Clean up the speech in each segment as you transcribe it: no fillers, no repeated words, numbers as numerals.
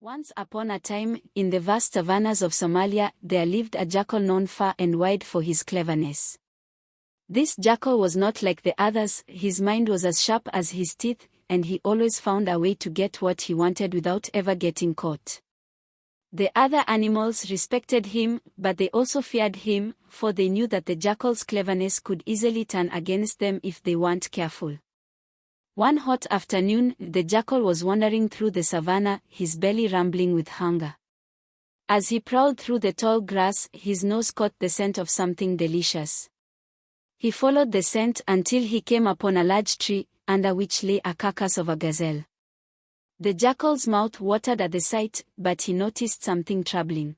Once upon a time, in the vast savannahs of Somalia, there lived a jackal known far and wide for his cleverness. This jackal was not like the others, his mind was as sharp as his teeth, and he always found a way to get what he wanted without ever getting caught. The other animals respected him, but they also feared him, for they knew that the jackal's cleverness could easily turn against them if they weren't careful. One hot afternoon, the jackal was wandering through the savannah, his belly rumbling with hunger. As he prowled through the tall grass, his nose caught the scent of something delicious. He followed the scent until he came upon a large tree, under which lay a carcass of a gazelle. The jackal's mouth watered at the sight, but he noticed something troubling.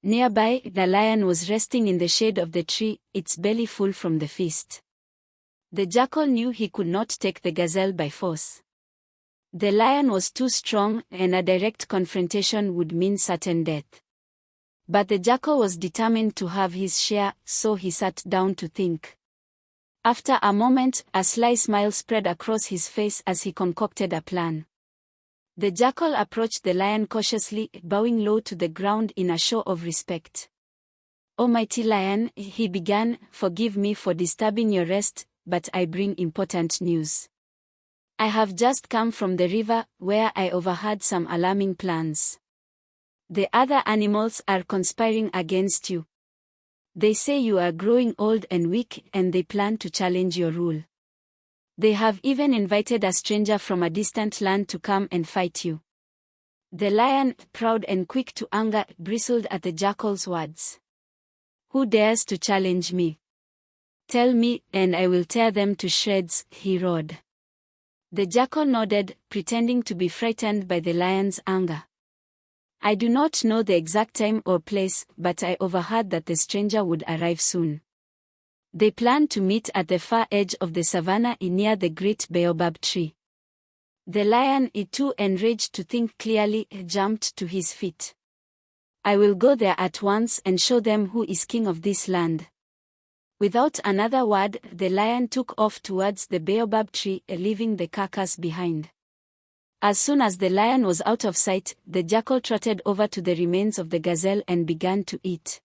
Nearby, the lion was resting in the shade of the tree, its belly full from the feast. The jackal knew he could not take the gazelle by force. The lion was too strong, and a direct confrontation would mean certain death. But the jackal was determined to have his share, so he sat down to think. After a moment, a sly smile spread across his face as he concocted a plan. The jackal approached the lion cautiously, bowing low to the ground in a show of respect. "Almighty lion," he began, "forgive me for disturbing your rest, but I bring important news. I have just come from the river, where I overheard some alarming plans. The other animals are conspiring against you. They say you are growing old and weak, and they plan to challenge your rule. They have even invited a stranger from a distant land to come and fight you." The lion, proud and quick to anger, bristled at the jackal's words. "Who dares to challenge me? Tell me, and I will tear them to shreds," he roared. The jackal nodded, pretending to be frightened by the lion's anger. "I do not know the exact time or place, but I overheard that the stranger would arrive soon. They plan to meet at the far edge of the savannah near the great baobab tree." The lion, too enraged to think clearly, jumped to his feet. "I will go there at once and show them who is king of this land." Without another word, the lion took off towards the baobab tree, leaving the carcass behind. As soon as the lion was out of sight, the jackal trotted over to the remains of the gazelle and began to eat.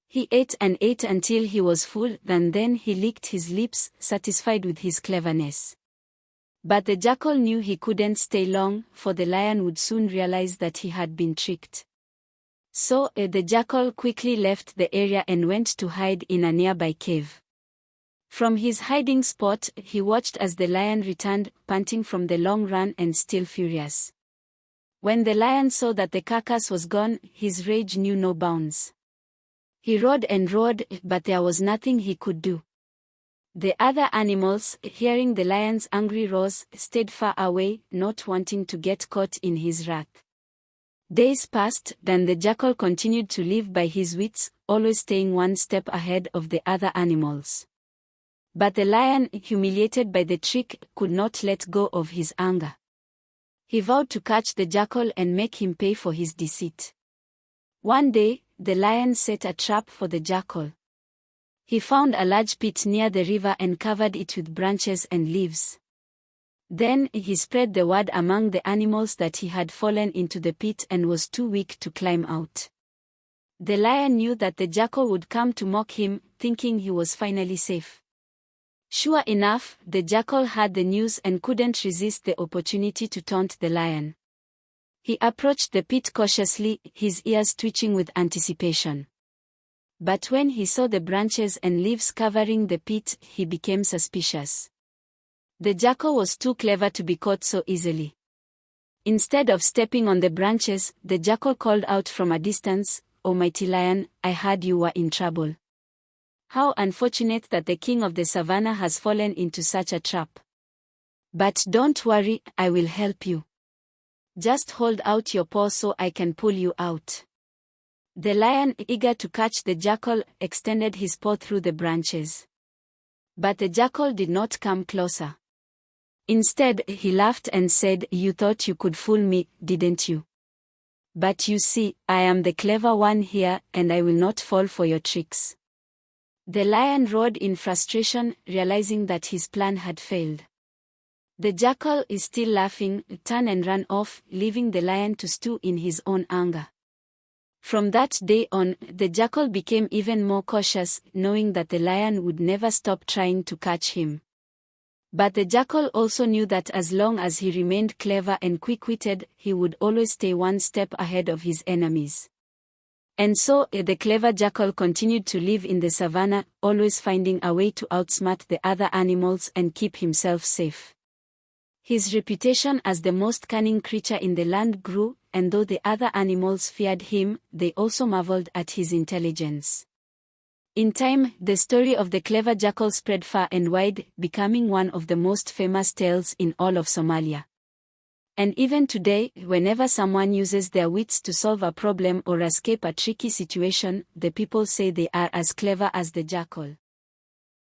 He ate and ate until he was full, and then he licked his lips, satisfied with his cleverness. But the jackal knew he couldn't stay long, for the lion would soon realize that he had been tricked. So, the jackal quickly left the area and went to hide in a nearby cave. From his hiding spot, he watched as the lion returned, panting from the long run and still furious. When the lion saw that the carcass was gone, his rage knew no bounds. He roared and roared, but there was nothing he could do. The other animals, hearing the lion's angry roars, stayed far away, not wanting to get caught in his wrath. Days passed, then the jackal continued to live by his wits, always staying one step ahead of the other animals. But the lion, humiliated by the trick, could not let go of his anger. He vowed to catch the jackal and make him pay for his deceit. One day, the lion set a trap for the jackal. He found a large pit near the river and covered it with branches and leaves. Then he spread the word among the animals that he had fallen into the pit and was too weak to climb out. The lion knew that the jackal would come to mock him, thinking he was finally safe. Sure enough, the jackal heard the news and couldn't resist the opportunity to taunt the lion. He approached the pit cautiously, his ears twitching with anticipation. But when he saw the branches and leaves covering the pit, he became suspicious. The jackal was too clever to be caught so easily. Instead of stepping on the branches, the jackal called out from a distance, "Almighty lion, I heard you were in trouble. How unfortunate that the king of the savannah has fallen into such a trap. But don't worry, I will help you. Just hold out your paw so I can pull you out." The lion, eager to catch the jackal, extended his paw through the branches. But the jackal did not come closer. Instead, he laughed and said, "You thought you could fool me, didn't you? But you see, I am the clever one here, and I will not fall for your tricks." The lion roared in frustration, realizing that his plan had failed. The jackal is still laughing, turned and ran off, leaving the lion to stew in his own anger. From that day on, the jackal became even more cautious, knowing that the lion would never stop trying to catch him. But the jackal also knew that as long as he remained clever and quick-witted, he would always stay one step ahead of his enemies. And so, the clever jackal continued to live in the savannah, always finding a way to outsmart the other animals and keep himself safe. His reputation as the most cunning creature in the land grew, and though the other animals feared him, they also marveled at his intelligence. In time, the story of the clever jackal spread far and wide, becoming one of the most famous tales in all of Somalia. And even today, whenever someone uses their wits to solve a problem or escape a tricky situation, the people say they are as clever as the jackal.